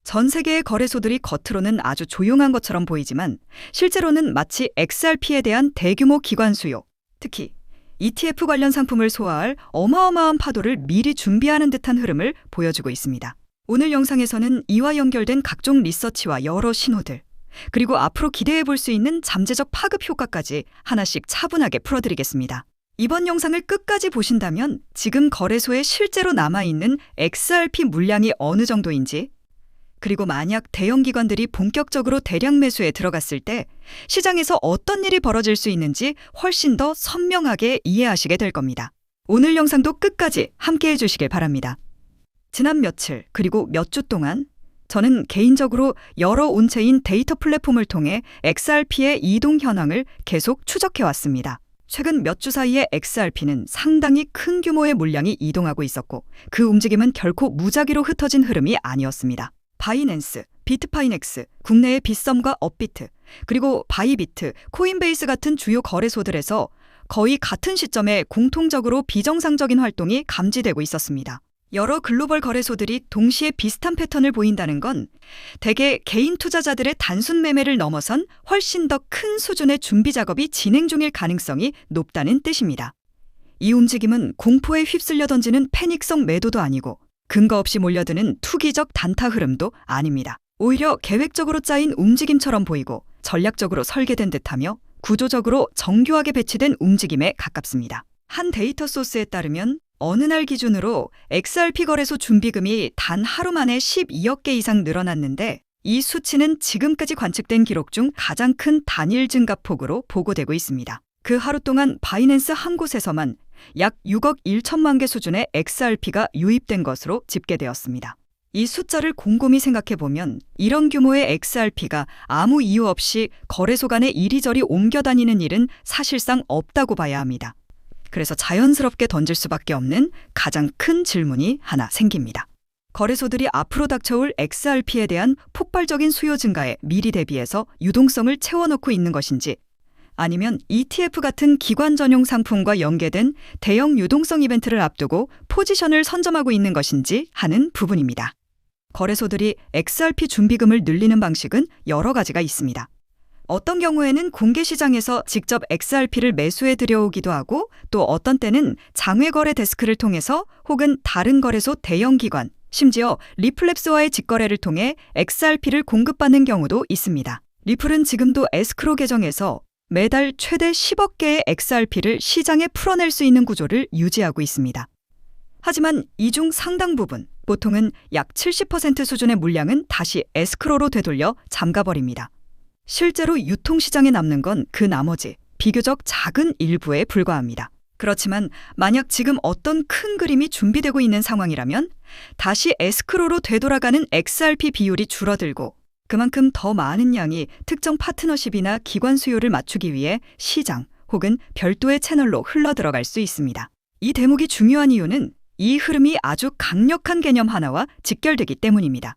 전 세계의 거래소들이 겉으로는 아주 조용한 것처럼 보이지만 실제로는 마치 XRP에 대한 대규모 기관 수요, 특히 ETF 관련 상품을 소화할 어마어마한 파도를 미리 준비하는 듯한 흐름을 보여주고 있습니다. 오늘 영상에서는 이와 연결된 각종 리서치와 여러 신호들, 그리고 앞으로 기대해 볼 수 있는 잠재적 파급 효과까지 하나씩 차분하게 풀어드리겠습니다. 이번 영상을 끝까지 보신다면 지금 거래소에 실제로 남아있는 XRP 물량이 어느 정도인지, 그리고 만약 대형 기관들이 본격적으로 대량 매수에 들어갔을 때 시장에서 어떤 일이 벌어질 수 있는지 훨씬 더 선명하게 이해하시게 될 겁니다. 오늘 영상도 끝까지 함께 해주시길 바랍니다. 지난 며칠 그리고 몇 주 동안 저는 개인적으로 여러 온체인 데이터 플랫폼을 통해 XRP의 이동 현황을 계속 추적해왔습니다. 최근 몇 주 사이에 XRP는 상당히 큰 규모의 물량이 이동하고 있었고 그 움직임은 결코 무작위로 흩어진 흐름이 아니었습니다. 바이낸스, 비트파이넥스, 국내의 빗썸과 업비트, 그리고 바이비트, 코인베이스 같은 주요 거래소들에서 거의 같은 시점에 공통적으로 비정상적인 활동이 감지되고 있었습니다. 여러 글로벌 거래소들이 동시에 비슷한 패턴을 보인다는 건 대개 개인 투자자들의 단순 매매를 넘어선 훨씬 더 큰 수준의 준비 작업이 진행 중일 가능성이 높다는 뜻입니다. 이 움직임은 공포에 휩쓸려 던지는 패닉성 매도도 아니고 근거 없이 몰려드는 투기적 단타 흐름도 아닙니다. 오히려 계획적으로 짜인 움직임처럼 보이고 전략적으로 설계된 듯하며 구조적으로 정교하게 배치된 움직임에 가깝습니다. 한 데이터 소스에 따르면 어느 날 기준으로 XRP 거래소 준비금이 단 하루 만에 12억 개 이상 늘어났는데 이 수치는 지금까지 관측된 기록 중 가장 큰 단일 증가폭으로 보고되고 있습니다. 그 하루 동안 바이낸스 한 곳에서만 약 6억 1천만 개 수준의 XRP가 유입된 것으로 집계되었습니다. 이 숫자를 곰곰이 생각해보면 이런 규모의 XRP가 아무 이유 없이 거래소 간에 이리저리 옮겨 다니는 일은 사실상 없다고 봐야 합니다. 그래서 자연스럽게 던질 수밖에 없는 가장 큰 질문이 하나 생깁니다. 거래소들이 앞으로 닥쳐올 XRP에 대한 폭발적인 수요 증가에 미리 대비해서 유동성을 채워넣고 있는 것인지, 아니면 ETF 같은 기관 전용 상품과 연계된 대형 유동성 이벤트를 앞두고 포지션을 선점하고 있는 것인지 하는 부분입니다. 거래소들이 XRP 준비금을 늘리는 방식은 여러 가지가 있습니다. 어떤 경우에는 공개 시장에서 직접 XRP를 매수해 들여오기도 하고 또 어떤 때는 장외거래 데스크를 통해서 혹은 다른 거래소 대형 기관, 심지어 리플랩스와의 직거래를 통해 XRP를 공급받는 경우도 있습니다. 리플은 지금도 에스크로 계정에서 매달 최대 10억 개의 XRP를 시장에 풀어낼 수 있는 구조를 유지하고 있습니다. 하지만 이 중 상당 부분, 보통은 약 70% 수준의 물량은 다시 에스크로로 되돌려 잠가버립니다. 실제로 유통시장에 남는 건 그 나머지 비교적 작은 일부에 불과합니다. 그렇지만 만약 지금 어떤 큰 그림이 준비되고 있는 상황이라면 다시 에스크로로 되돌아가는 XRP 비율이 줄어들고 그만큼 더 많은 양이 특정 파트너십이나 기관 수요를 맞추기 위해 시장 혹은 별도의 채널로 흘러들어갈 수 있습니다. 이 대목이 중요한 이유는 이 흐름이 아주 강력한 개념 하나와 직결되기 때문입니다.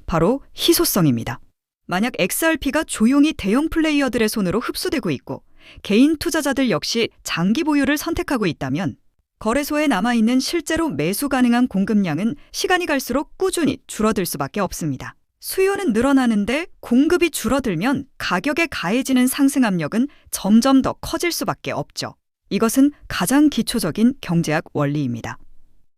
바로 희소성입니다. 만약 XRP가 조용히 대형 플레이어들의 손으로 흡수되고 있고 개인 투자자들 역시 장기 보유를 선택하고 있다면 거래소에 남아있는 실제로 매수 가능한 공급량은 시간이 갈수록 꾸준히 줄어들 수밖에 없습니다. 수요는 늘어나는데 공급이 줄어들면 가격에 가해지는 상승 압력은 점점 더 커질 수밖에 없죠. 이것은 가장 기초적인 경제학 원리입니다.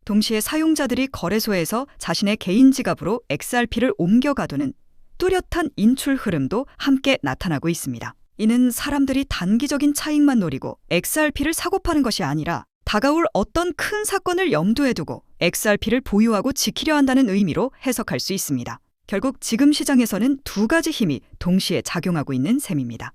동시에 사용자들이 거래소에서 자신의 개인 지갑으로 XRP를 옮겨가두는 뚜렷한 인출 흐름도 함께 나타나고 있습니다. 이는 사람들이 단기적인 차익만 노리고 XRP를 사고 파는 것이 아니라 다가올 어떤 큰 사건을 염두에 두고 XRP를 보유하고 지키려 한다는 의미로 해석할 수 있습니다. 결국 지금 시장에서는 두 가지 힘이 동시에 작용하고 있는 셈입니다.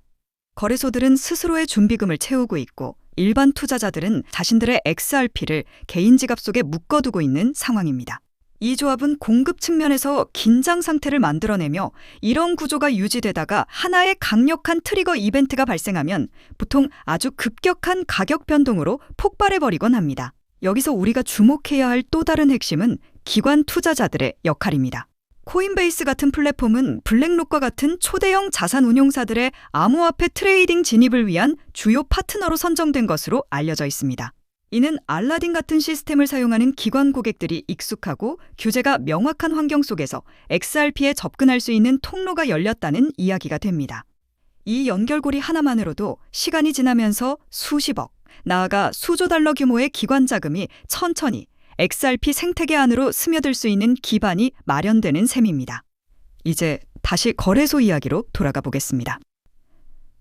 거래소들은 스스로의 준비금을 채우고 있고 일반 투자자들은 자신들의 XRP를 개인 지갑 속에 묶어두고 있는 상황입니다. 이 조합은 공급 측면에서 긴장 상태를 만들어내며 이런 구조가 유지되다가 하나의 강력한 트리거 이벤트가 발생하면 보통 아주 급격한 가격 변동으로 폭발해버리곤 합니다. 여기서 우리가 주목해야 할 또 다른 핵심은 기관 투자자들의 역할입니다. 코인베이스 같은 플랫폼은 블랙록과 같은 초대형 자산 운용사들의 암호화폐 트레이딩 진입을 위한 주요 파트너로 선정된 것으로 알려져 있습니다. 이는 알라딘 같은 시스템을 사용하는 기관 고객들이 익숙하고 규제가 명확한 환경 속에서 XRP에 접근할 수 있는 통로가 열렸다는 이야기가 됩니다. 이 연결고리 하나만으로도 시간이 지나면서 수십억, 나아가 수조 달러 규모의 기관 자금이 천천히 XRP 생태계 안으로 스며들 수 있는 기반이 마련되는 셈입니다. 이제 다시 거래소 이야기로 돌아가 보겠습니다.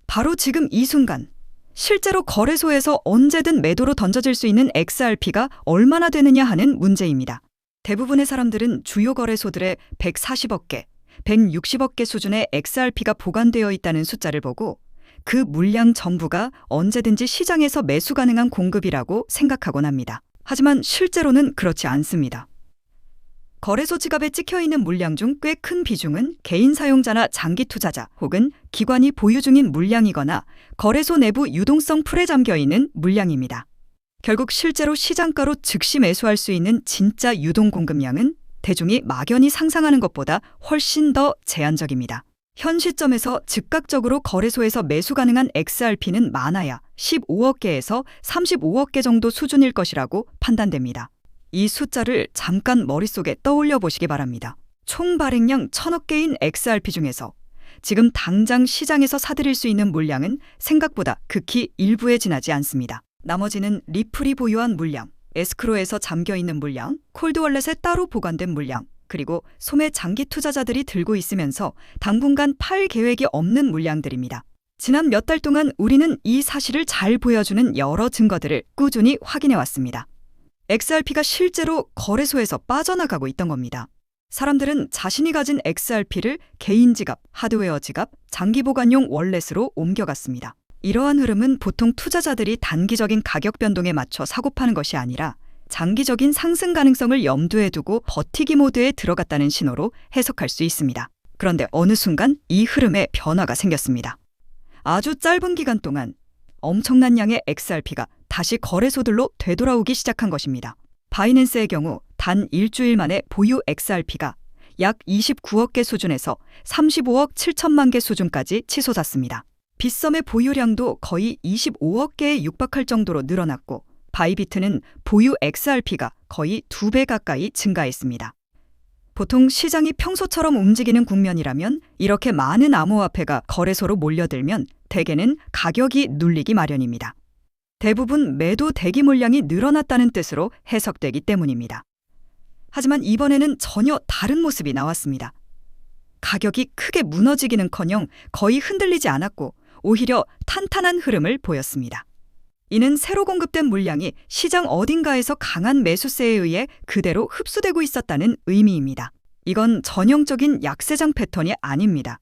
바로 지금 이 순간, 실제로 거래소에서 언제든 매도로 던져질 수 있는 XRP가 얼마나 되느냐 하는 문제입니다. 대부분의 사람들은 주요 거래소들의 140억 개, 160억 개 수준의 XRP가 보관되어 있다는 숫자를 보고 그 물량 전부가 언제든지 시장에서 매수 가능한 공급이라고 생각하곤 합니다. 하지만 실제로는 그렇지 않습니다. 거래소 지갑에 찍혀있는 물량 중 꽤 큰 비중은 개인 사용자나 장기 투자자 혹은 기관이 보유 중인 물량이거나 거래소 내부 유동성 풀에 잠겨있는 물량입니다. 결국 실제로 시장가로 즉시 매수할 수 있는 진짜 유동 공급량은 대중이 막연히 상상하는 것보다 훨씬 더 제한적입니다. 현 시점에서 즉각적으로 거래소에서 매수 가능한 XRP는 많아야 15억 개에서 35억 개 정도 수준일 것이라고 판단됩니다. 이 숫자를 잠깐 머릿속에 떠올려 보시기 바랍니다. 총 발행량 1000억 개인 XRP 중에서 지금 당장 시장에서 사들일 수 있는 물량은 생각보다 극히 일부에 지나지 않습니다. 나머지는 리플이 보유한 물량, 에스크로에서 잠겨있는 물량, 콜드월렛에 따로 보관된 물량, 그리고 소매 장기 투자자들이 들고 있으면서 당분간 팔 계획이 없는 물량들입니다. 지난 몇 달 동안 우리는 이 사실을 잘 보여주는 여러 증거들을 꾸준히 확인해왔습니다. XRP가 실제로 거래소에서 빠져나가고 있던 겁니다. 사람들은 자신이 가진 XRP를 개인 지갑, 하드웨어 지갑, 장기 보관용 월렛으로 옮겨갔습니다. 이러한 흐름은 보통 투자자들이 단기적인 가격 변동에 맞춰 사고 파는 것이 아니라 장기적인 상승 가능성을 염두에 두고 버티기 모드에 들어갔다는 신호로 해석할 수 있습니다. 그런데 어느 순간 이 흐름에 변화가 생겼습니다. 아주 짧은 기간 동안 엄청난 양의 XRP가 다시 거래소들로 되돌아오기 시작한 것입니다. 바이낸스의 경우 단 일주일 만에 보유 XRP가 약 29억 개 수준에서 35억 7천만 개 수준까지 치솟았습니다. 빗썸의 보유량도 거의 25억 개에 육박할 정도로 늘어났고 바이비트는 보유 XRP가 거의 2배 가까이 증가했습니다. 보통 시장이 평소처럼 움직이는 국면이라면 이렇게 많은 암호화폐가 거래소로 몰려들면 대개는 가격이 눌리기 마련입니다. 대부분 매도 대기 물량이 늘어났다는 뜻으로 해석되기 때문입니다. 하지만 이번에는 전혀 다른 모습이 나왔습니다. 가격이 크게 무너지기는커녕 거의 흔들리지 않았고 오히려 탄탄한 흐름을 보였습니다. 이는 새로 공급된 물량이 시장 어딘가에서 강한 매수세에 의해 그대로 흡수되고 있었다는 의미입니다. 이건 전형적인 약세장 패턴이 아닙니다.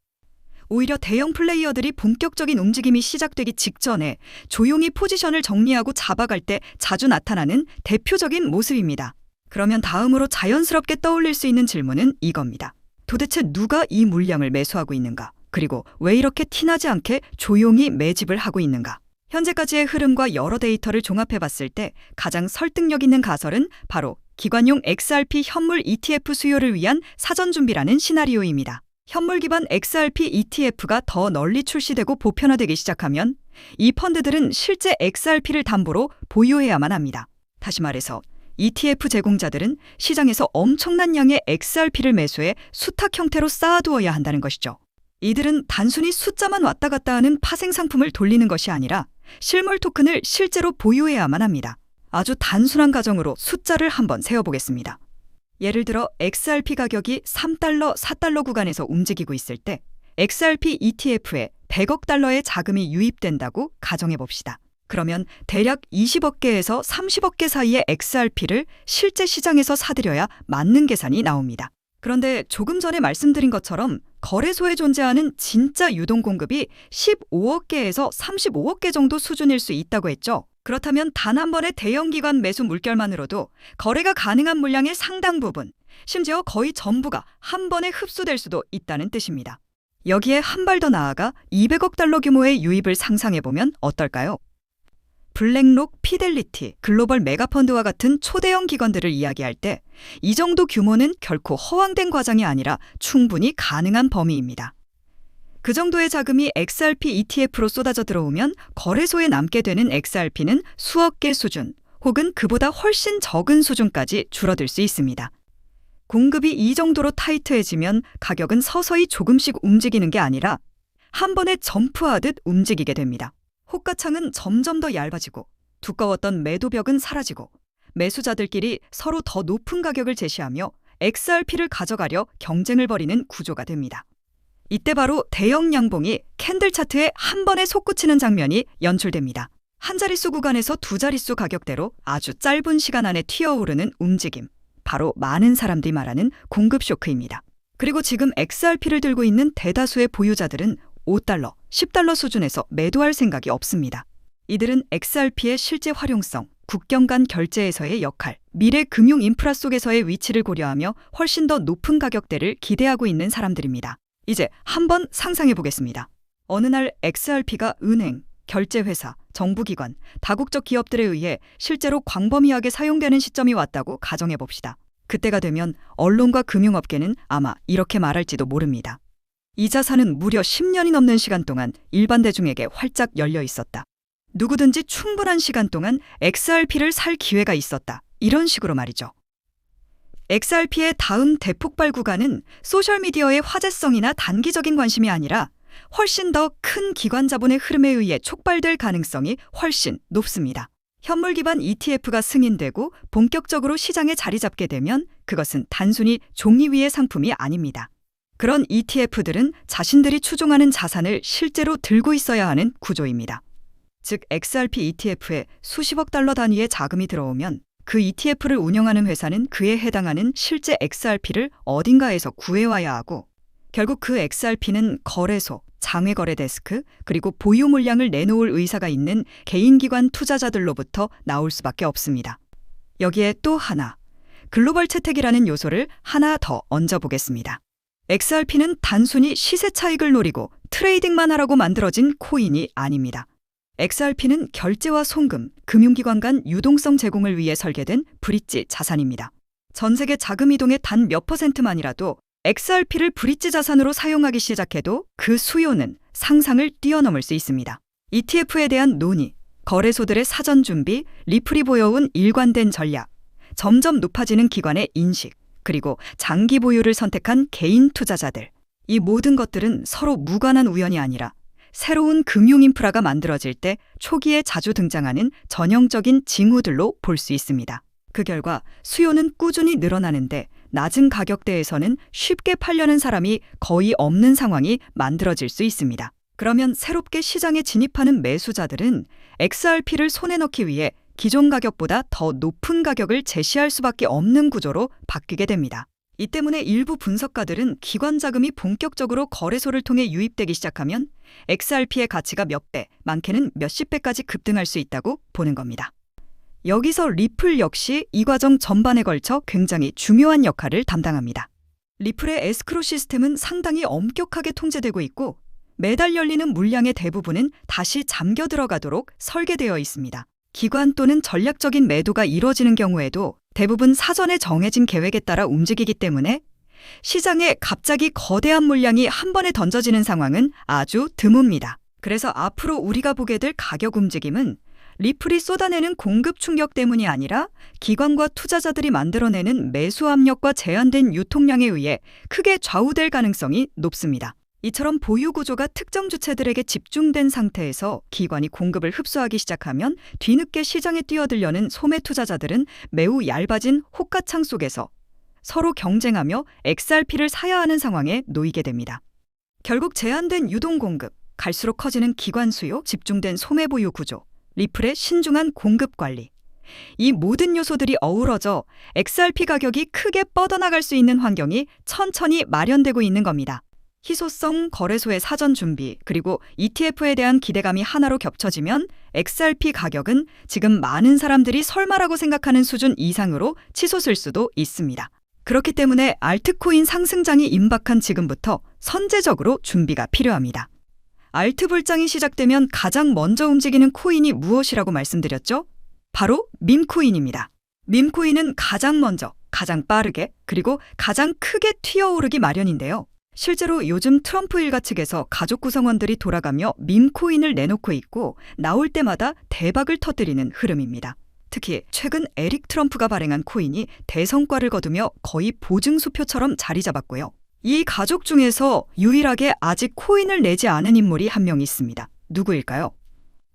오히려 대형 플레이어들이 본격적인 움직임이 시작되기 직전에 조용히 포지션을 정리하고 잡아갈 때 자주 나타나는 대표적인 모습입니다. 그러면 다음으로 자연스럽게 떠올릴 수 있는 질문은 이겁니다. 도대체 누가 이 물량을 매수하고 있는가? 그리고 왜 이렇게 티나지 않게 조용히 매집을 하고 있는가? 현재까지의 흐름과 여러 데이터를 종합해봤을 때 가장 설득력 있는 가설은 바로 기관용 XRP 현물 ETF 수요를 위한 사전 준비라는 시나리오입니다. 현물 기반 XRP ETF가 더 널리 출시되고 보편화되기 시작하면 이 펀드들은 실제 XRP를 담보로 보유해야만 합니다. 다시 말해서 ETF 제공자들은 시장에서 엄청난 양의 XRP를 매수해 수탁 형태로 쌓아두어야 한다는 것이죠. 이들은 단순히 숫자만 왔다 갔다 하는 파생 상품을 돌리는 것이 아니라 실물 토큰을 실제로 보유해야만 합니다. 아주 단순한 가정으로 숫자를 한번 세어보겠습니다. 예를 들어 XRP 가격이 3달러, 4달러 구간에서 움직이고 있을 때 XRP ETF에 100억 달러의 자금이 유입된다고 가정해봅시다. 그러면 대략 20억 개에서 30억 개 사이의 XRP를 실제 시장에서 사들여야 맞는 계산이 나옵니다. 그런데 조금 전에 말씀드린 것처럼 거래소에 존재하는 진짜 유동 공급이 15억 개에서 35억 개 정도 수준일 수 있다고 했죠. 그렇다면 단 한 번의 대형 기관 매수 물결만으로도 거래가 가능한 물량의 상당 부분, 심지어 거의 전부가 한 번에 흡수될 수도 있다는 뜻입니다. 여기에 한 발 더 나아가 200억 달러 규모의 유입을 상상해보면 어떨까요? 블랙록, 피델리티, 글로벌 메가펀드와 같은 초대형 기관들을 이야기할 때 이 정도 규모는 결코 허황된 과장이 아니라 충분히 가능한 범위입니다. 그 정도의 자금이 XRP ETF로 쏟아져 들어오면 거래소에 남게 되는 XRP는 수억 개 수준 혹은 그보다 훨씬 적은 수준까지 줄어들 수 있습니다. 공급이 이 정도로 타이트해지면 가격은 서서히 조금씩 움직이는 게 아니라 한 번에 점프하듯 움직이게 됩니다. 호가창은 점점 더 얇아지고 두꺼웠던 매도벽은 사라지고 매수자들끼리 서로 더 높은 가격을 제시하며 XRP를 가져가려 경쟁을 벌이는 구조가 됩니다. 이때 바로 대형 양봉이 캔들 차트에 한 번에 솟구치는 장면이 연출됩니다. 한 자릿수 구간에서 두 자릿수 가격대로 아주 짧은 시간 안에 튀어오르는 움직임. 바로 많은 사람들이 말하는 공급 쇼크입니다. 그리고 지금 XRP를 들고 있는 대다수의 보유자들은 $5, $10 수준에서 매도할 생각이 없습니다. 이들은 XRP의 실제 활용성, 국경 간 결제에서의 역할, 미래 금융 인프라 속에서의 위치를 고려하며 훨씬 더 높은 가격대를 기대하고 있는 사람들입니다. 이제 한번 상상해 보겠습니다. 어느 날 XRP가 은행, 결제회사, 정부기관, 다국적 기업들에 의해 실제로 광범위하게 사용되는 시점이 왔다고 가정해 봅시다. 그때가 되면 언론과 금융업계는 아마 이렇게 말할지도 모릅니다. 이 자산은 무려 10년이 넘는 시간 동안 일반 대중에게 활짝 열려 있었다. 누구든지 충분한 시간 동안 XRP를 살 기회가 있었다. 이런 식으로 말이죠. XRP의 다음 대폭발 구간은 소셜미디어의 화제성이나 단기적인 관심이 아니라 훨씬 더 큰 기관 자본의 흐름에 의해 촉발될 가능성이 훨씬 높습니다. 현물 기반 ETF가 승인되고 본격적으로 시장에 자리 잡게 되면 그것은 단순히 종이 위의 상품이 아닙니다. 그런 ETF들은 자신들이 추종하는 자산을 실제로 들고 있어야 하는 구조입니다. 즉 XRP ETF에 수십억 달러 단위의 자금이 들어오면 그 ETF를 운영하는 회사는 그에 해당하는 실제 XRP를 어딘가에서 구해와야 하고 결국 그 XRP는 거래소, 장외거래 데스크, 그리고 보유 물량을 내놓을 의사가 있는 개인기관 투자자들로부터 나올 수밖에 없습니다. 여기에 또 하나, 글로벌 채택이라는 요소를 하나 더 얹어보겠습니다. XRP는 단순히 시세 차익을 노리고 트레이딩만 하라고 만들어진 코인이 아닙니다. XRP는 결제와 송금, 금융기관 간 유동성 제공을 위해 설계된 브릿지 자산입니다. 전 세계 자금 이동의 단 몇 %만이라도 XRP를 브릿지 자산으로 사용하기 시작해도 그 수요는 상상을 뛰어넘을 수 있습니다. ETF에 대한 논의, 거래소들의 사전 준비, 리플이 보여온 일관된 전략, 점점 높아지는 기관의 인식, 그리고 장기 보유를 선택한 개인 투자자들. 이 모든 것들은 서로 무관한 우연이 아니라 새로운 금융 인프라가 만들어질 때 초기에 자주 등장하는 전형적인 징후들로 볼 수 있습니다. 그 결과 수요는 꾸준히 늘어나는데 낮은 가격대에서는 쉽게 팔려는 사람이 거의 없는 상황이 만들어질 수 있습니다. 그러면 새롭게 시장에 진입하는 매수자들은 XRP를 손에 넣기 위해 기존 가격보다 더 높은 가격을 제시할 수밖에 없는 구조로 바뀌게 됩니다. 이 때문에 일부 분석가들은 기관 자금이 본격적으로 거래소를 통해 유입되기 시작하면 XRP의 가치가 몇 배, 많게는 몇십 배까지 급등할 수 있다고 보는 겁니다. 여기서 리플 역시 이 과정 전반에 걸쳐 굉장히 중요한 역할을 담당합니다. 리플의 에스크로 시스템은 상당히 엄격하게 통제되고 있고 매달 열리는 물량의 대부분은 다시 잠겨 들어가도록 설계되어 있습니다. 기관 또는 전략적인 매도가 이뤄지는 경우에도 대부분 사전에 정해진 계획에 따라 움직이기 때문에 시장에 갑자기 거대한 물량이 한 번에 던져지는 상황은 아주 드뭅니다. 그래서 앞으로 우리가 보게 될 가격 움직임은 리플이 쏟아내는 공급 충격 때문이 아니라 기관과 투자자들이 만들어내는 매수 압력과 제한된 유통량에 의해 크게 좌우될 가능성이 높습니다. 이처럼 보유 구조가 특정 주체들에게 집중된 상태에서 기관이 공급을 흡수하기 시작하면 뒤늦게 시장에 뛰어들려는 소매 투자자들은 매우 얇아진 호가창 속에서 서로 경쟁하며 XRP를 사야 하는 상황에 놓이게 됩니다. 결국 제한된 유동 공급, 갈수록 커지는 기관 수요, 집중된 소매 보유 구조, 리플의 신중한 공급 관리. 이 모든 요소들이 어우러져 XRP 가격이 크게 뻗어나갈 수 있는 환경이 천천히 마련되고 있는 겁니다. 희소성 거래소의 사전 준비, 그리고 ETF에 대한 기대감이 하나로 겹쳐지면 XRP 가격은 지금 많은 사람들이 설마라고 생각하는 수준 이상으로 치솟을 수도 있습니다. 그렇기 때문에 알트코인 상승장이 임박한 지금부터 선제적으로 준비가 필요합니다. 알트 불장이 시작되면 가장 먼저 움직이는 코인이 무엇이라고 말씀드렸죠? 바로 밈코인입니다. 밈코인은 가장 먼저, 가장 빠르게, 그리고 가장 크게 튀어오르기 마련인데요. 실제로 요즘 트럼프 일가 측에서 가족 구성원들이 돌아가며 밈코인을 내놓고 있고 나올 때마다 대박을 터뜨리는 흐름입니다. 특히 최근 에릭 트럼프가 발행한 코인이 대성과를 거두며 거의 보증수표처럼 자리 잡았고요. 이 가족 중에서 유일하게 아직 코인을 내지 않은 인물이 한 명 있습니다. 누구일까요?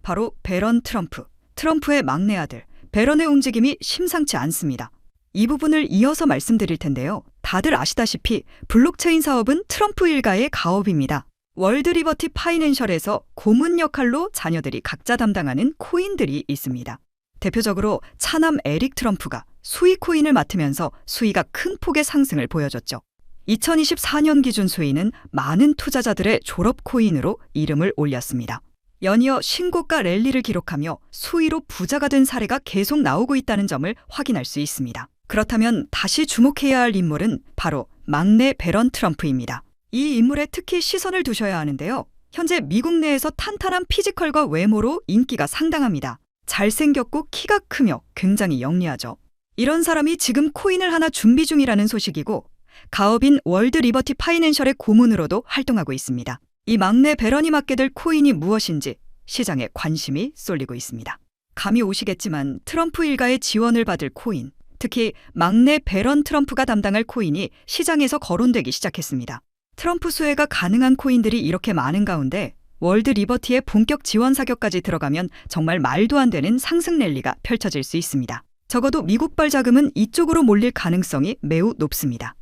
바로 배런 트럼프. 트럼프의 막내 아들. 배런의 움직임이 심상치 않습니다. 이 부분을 이어서 말씀드릴 텐데요. 다들 아시다시피 블록체인 사업은 트럼프 일가의 가업입니다. 월드 리버티 파이낸셜에서 고문 역할로 자녀들이 각자 담당하는 코인들이 있습니다. 대표적으로 차남 에릭 트럼프가 수익 코인을 맡으면서 수위가 큰 폭의 상승을 보여줬죠. 2024년 기준 수위는 많은 투자자들의 졸업 코인으로 이름을 올렸습니다. 연이어 신고가 랠리를 기록하며 수위로 부자가 된 사례가 계속 나오고 있다는 점을 확인할 수 있습니다. 그렇다면 다시 주목해야 할 인물은 바로 막내 배런 트럼프입니다. 이 인물에 특히 시선을 두셔야 하는데요. 현재 미국 내에서 탄탄한 피지컬과 외모로 인기가 상당합니다. 잘생겼고 키가 크며 굉장히 영리하죠. 이런 사람이 지금 코인을 하나 준비 중이라는 소식이고 가업인 월드 리버티 파이낸셜의 고문으로도 활동하고 있습니다. 이 막내 배런이 맡게 될 코인이 무엇인지 시장에 관심이 쏠리고 있습니다. 감이 오시겠지만 트럼프 일가의 지원을 받을 코인, 특히 막내 배런 트럼프가 담당할 코인이 시장에서 거론되기 시작했습니다. 트럼프 수혜가 가능한 코인들이 이렇게 많은 가운데 월드 리버티의 본격 지원 사격까지 들어가면 정말 말도 안 되는 상승 랠리가 펼쳐질 수 있습니다. 적어도 미국발 자금은 이쪽으로 몰릴 가능성이 매우 높습니다.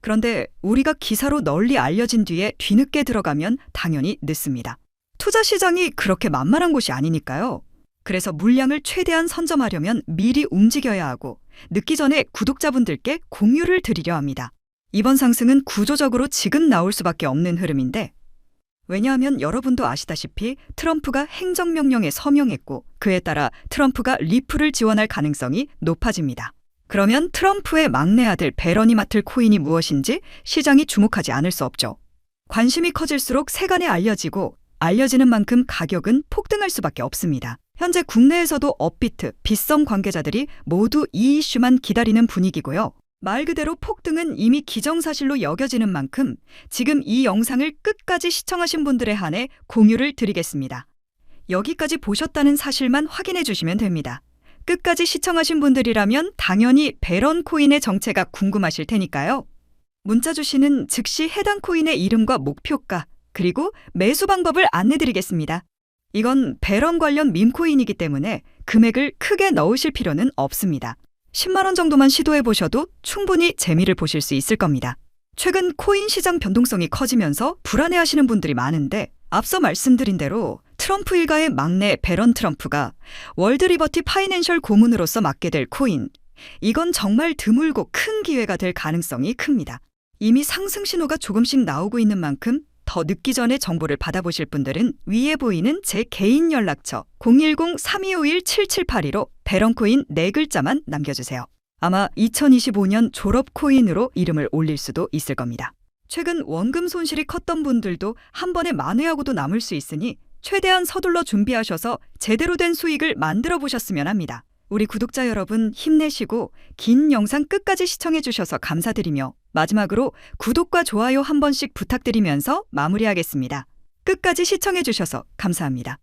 그런데 우리가 기사로 널리 알려진 뒤에 뒤늦게 들어가면 당연히 늦습니다. 투자 시장이 그렇게 만만한 곳이 아니니까요. 그래서 물량을 최대한 선점하려면 미리 움직여야 하고 늦기 전에 구독자분들께 공유를 드리려 합니다. 이번 상승은 구조적으로 지금 나올 수밖에 없는 흐름인데 왜냐하면 여러분도 아시다시피 트럼프가 행정명령에 서명했고 그에 따라 트럼프가 리플을 지원할 가능성이 높아집니다. 그러면 트럼프의 막내 아들 배런이 맡을 코인이 무엇인지 시장이 주목하지 않을 수 없죠. 관심이 커질수록 세간에 알려지는 만큼 가격은 폭등할 수밖에 없습니다. 현재 국내에서도 업비트, 빗썸 관계자들이 모두 이 이슈만 기다리는 분위기고요. 말 그대로 폭등은 이미 기정사실로 여겨지는 만큼 지금 이 영상을 끝까지 시청하신 분들에 한해 공유를 드리겠습니다. 여기까지 보셨다는 사실만 확인해 주시면 됩니다. 끝까지 시청하신 분들이라면 당연히 배런 코인의 정체가 궁금하실 테니까요. 문자 주시는 즉시 해당 코인의 이름과 목표가 그리고 매수 방법을 안내드리겠습니다. 이건 배런 관련 밈코인이기 때문에 금액을 크게 넣으실 필요는 없습니다. 10만 원 정도만 시도해 보셔도 충분히 재미를 보실 수 있을 겁니다. 최근 코인 시장 변동성이 커지면서 불안해하시는 분들이 많은데 앞서 말씀드린 대로 트럼프 일가의 막내 배런 트럼프가 월드 리버티 파이낸셜 고문으로서 맡게 될 코인, 이건 정말 드물고 큰 기회가 될 가능성이 큽니다. 이미 상승 신호가 조금씩 나오고 있는 만큼 더 늦기 전에 정보를 받아보실 분들은 위에 보이는 제 개인 연락처 010-3251-7782로 배런코인 4글자만 남겨주세요. 아마 2025년 졸업 코인으로 이름을 올릴 수도 있을 겁니다. 최근 원금 손실이 컸던 분들도 한 번에 만회하고도 남을 수 있으니 최대한 서둘러 준비하셔서 제대로 된 수익을 만들어 보셨으면 합니다. 우리 구독자 여러분 힘내시고 긴 영상 끝까지 시청해 주셔서 감사드리며 마지막으로 구독과 좋아요 한 번씩 부탁드리면서 마무리하겠습니다. 끝까지 시청해 주셔서 감사합니다.